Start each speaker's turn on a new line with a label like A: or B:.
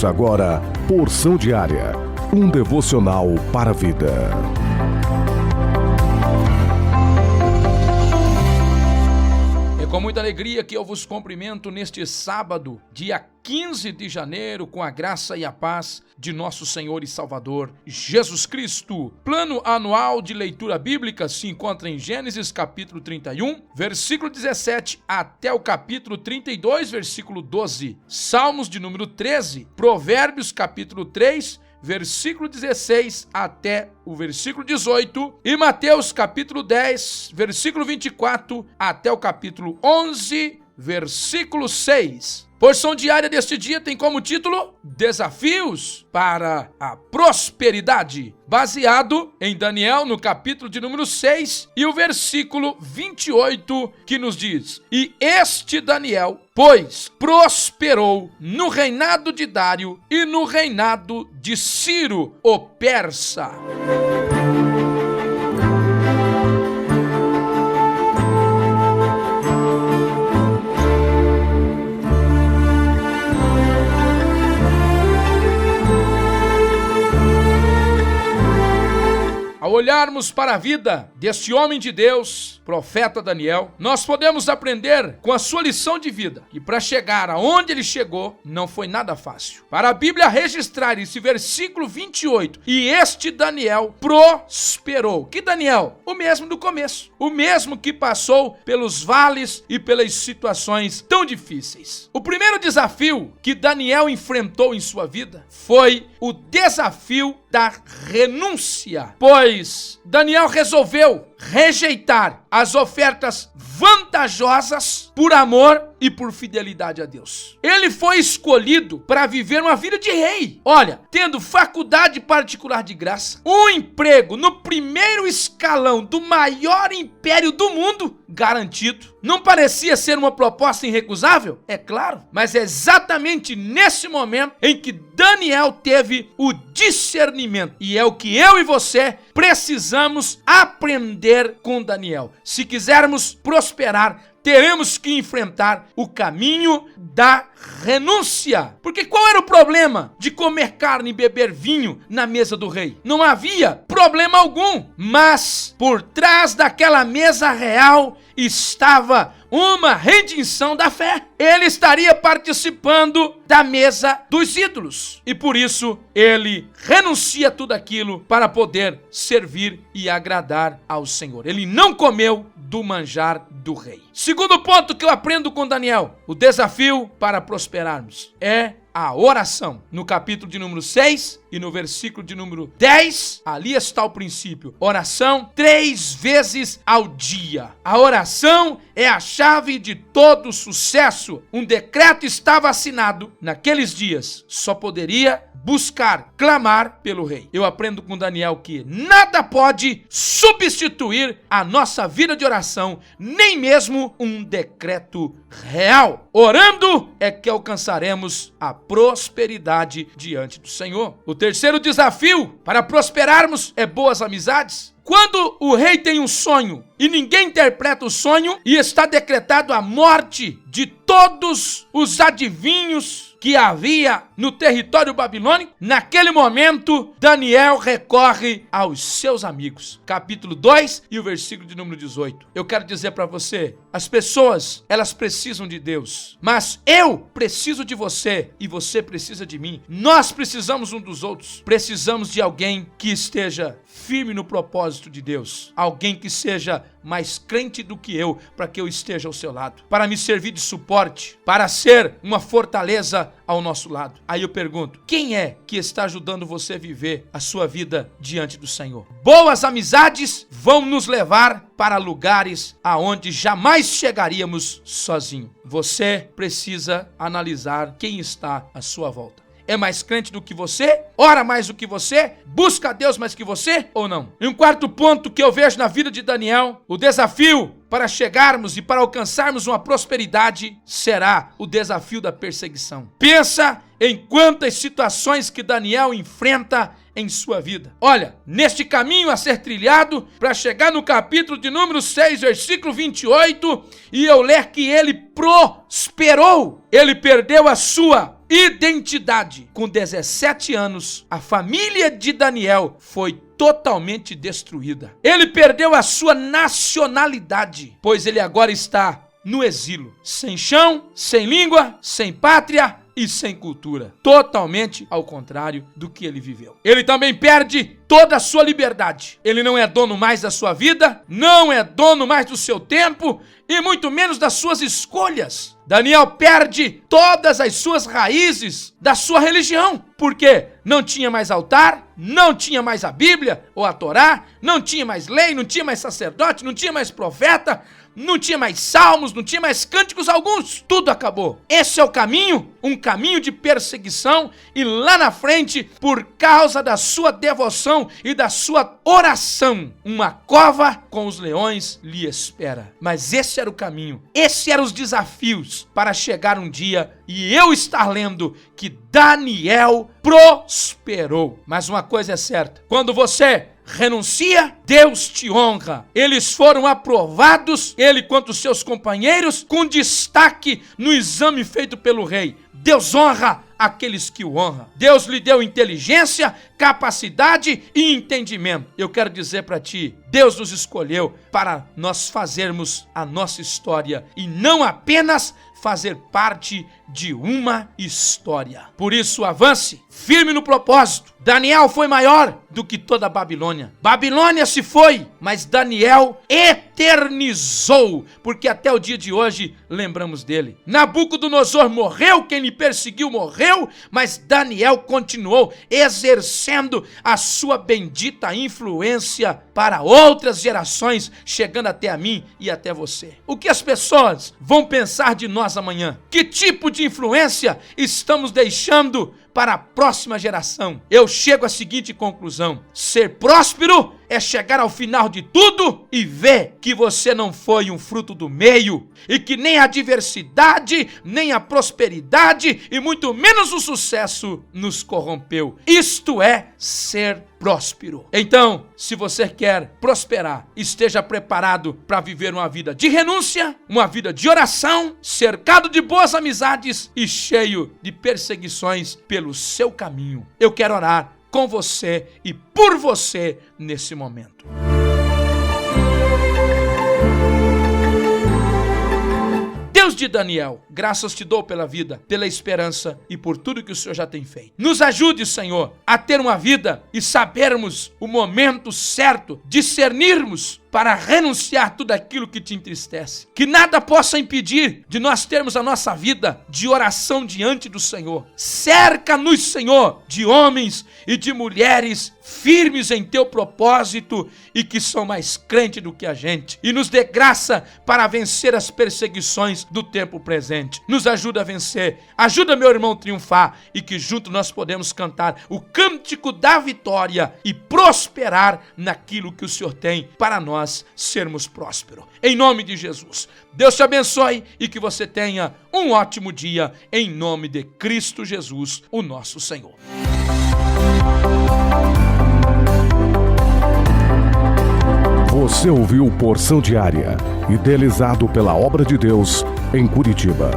A: Ouça agora Porção Diária, um devocional para a vida.
B: É com muita alegria que eu vos cumprimento neste sábado, dia 15 de janeiro, com a graça e a paz de nosso Senhor e Salvador Jesus Cristo. Plano anual de leitura bíblica se encontra em Gênesis capítulo 31, versículo 17 até o capítulo 32, versículo 12. Salmos de número 13, Provérbios capítulo 3, versículo 16 até o versículo 18, e Mateus capítulo 10, versículo 24 até o capítulo 11, versículo 6. Porção diária deste dia tem como título Desafios para a Prosperidade, baseado em Daniel no capítulo de número 6 e o versículo 28, que nos diz: E este Daniel, pois, prosperou no reinado de Dário e no reinado de Ciro, o persa. Ao olharmos para a vida deste homem de Deus, profeta Daniel, nós podemos aprender com a sua lição de vida que para chegar aonde ele chegou não foi nada fácil. Para a Bíblia registrar esse versículo 28, e este Daniel prosperou. Que Daniel? O mesmo do começo, o mesmo que passou pelos vales e pelas situações tão difíceis. O primeiro desafio que Daniel enfrentou em sua vida foi o desafio da renúncia, pois Daniel resolveu rejeitar as ofertas vantajosas por amor e por fidelidade a Deus. Ele foi escolhido para viver uma vida de rei. Olha, tendo faculdade particular de graça, um emprego no primeiro escalão do maior império do mundo garantido. Não parecia ser uma proposta irrecusável? É claro, mas é exatamente nesse momento em que Daniel teve o discernimento. E é o que eu e você precisamos aprender com Daniel. Se quisermos prosperar, teremos que enfrentar o caminho da renúncia. Porque qual era o problema de comer carne e beber vinho na mesa do rei? Não havia problema algum, mas por trás daquela mesa real estava uma redenção da fé. Ele estaria participando da mesa dos ídolos. E por isso, ele renuncia tudo aquilo para poder servir e agradar ao Senhor. Ele não comeu do manjar do rei. Segundo ponto que eu aprendo com Daniel: o desafio para prosperarmos é a oração. No capítulo de número 6 e no versículo de número 10, ali está o princípio. Oração 3 vezes ao dia. A oração é a chave de todo sucesso. Um decreto estava assinado naqueles dias. Só poderia buscar, clamar pelo rei. Eu aprendo com Daniel que nada pode substituir a nossa vida de oração, nem mesmo um decreto real. Orando é que alcançaremos a prosperidade diante do Senhor. O terceiro desafio para prosperarmos é boas amizades. Quando o rei tem um sonho e ninguém interpreta o sonho e está decretado a morte de todos os adivinhos que havia no território babilônico, naquele momento Daniel recorre aos seus amigos. Capítulo 2 e o versículo de número 18. Eu quero dizer para você, as pessoas, elas precisam de Deus, mas eu preciso de você e você precisa de mim. Nós precisamos um dos outros. Precisamos de alguém que esteja firme no propósito de Deus, alguém que seja mais crente do que eu, para que eu esteja ao seu lado, para me servir de suporte, para ser uma fortaleza ao nosso lado. Aí eu pergunto, quem é que está ajudando você a viver a sua vida diante do Senhor? Boas amizades vão nos levar para lugares aonde jamais chegaríamos sozinho. Você precisa analisar quem está à sua volta. É mais crente do que você? Ora mais do que você? Busca a Deus mais que você? Ou não? E um quarto ponto que eu vejo na vida de Daniel, o desafio para chegarmos e para alcançarmos uma prosperidade será o desafio da perseguição. Pensa em quantas situações que Daniel enfrenta em sua vida. Olha, neste caminho a ser trilhado, para chegar no capítulo de número 6, versículo 28, e eu ler que ele prosperou. Ele perdeu a sua identidade. Com 17 anos, a família de Daniel foi totalmente destruída. Ele perdeu a sua nacionalidade, pois ele agora está no exílio, sem chão, sem língua, sem pátria e sem cultura. Totalmente ao contrário do que ele viveu. Ele também perde toda a sua liberdade. Ele não é dono mais da sua vida, não é dono mais do seu tempo e muito menos das suas escolhas. Daniel perde todas as suas raízes da sua religião, porque não tinha mais altar, não tinha mais a Bíblia ou a Torá, não tinha mais lei, não tinha mais sacerdote, não tinha mais profeta, não tinha mais salmos, não tinha mais cânticos alguns. Tudo acabou. Esse é o caminho, um caminho de perseguição, e lá na frente, por causa da sua devoção e da sua oração, uma cova com os leões lhe espera. Mas esse era o caminho, esses eram os desafios para chegar um dia e eu estar lendo que Daniel prosperou. Mas uma coisa é certa, quando você renuncia, Deus te honra. Eles foram aprovados, ele quanto seus companheiros, com destaque no exame feito pelo rei. Deus honra aqueles que o honram. Deus lhe deu inteligência, capacidade e entendimento. Eu quero dizer para ti, Deus nos escolheu para nós fazermos a nossa história e não apenas fazer parte de uma história. Por isso, avance firme no propósito. Daniel foi maior do que toda a Babilônia. Babilônia se foi, mas Daniel eternizou, porque até o dia de hoje lembramos dele. Nabucodonosor morreu, quem lhe perseguiu morreu, mas Daniel continuou exercendo a sua bendita influência para outras gerações, chegando até a mim e até você. O que as pessoas vão pensar de nós amanhã? Que tipo de influência estamos deixando para a próxima geração? Eu chego à seguinte conclusão: ser próspero é chegar ao final de tudo e ver que você não foi um fruto do meio e que nem a adversidade, nem a prosperidade e muito menos o sucesso nos corrompeu. Isto é ser próspero. Então, se você quer prosperar, esteja preparado para viver uma vida de renúncia, uma vida de oração, cercado de boas amizades e cheio de perseguições pelo seu caminho. Eu quero orar com você e por você nesse momento. Deus de Daniel, graças te dou pela vida, pela esperança e por tudo que o Senhor já tem feito. Nos ajude, Senhor, a ter uma vida e sabermos o momento certo, discernirmos para renunciar tudo aquilo que te entristece. Que nada possa impedir de nós termos a nossa vida de oração diante do Senhor. Cerca-nos, Senhor, de homens e de mulheres firmes em teu propósito e que são mais crentes do que a gente. E nos dê graça para vencer as perseguições do tempo presente. Nos ajuda a vencer. Ajuda meu irmão a triunfar e que junto nós podemos cantar o cântico da vitória e prosperar naquilo que o Senhor tem para nós sermos prósperos. Em nome de Jesus. Deus te abençoe e que você tenha um ótimo dia em nome de Cristo Jesus, o nosso Senhor.
A: Você ouviu Porção Diária, idealizado pela Obra de Deus em Curitiba.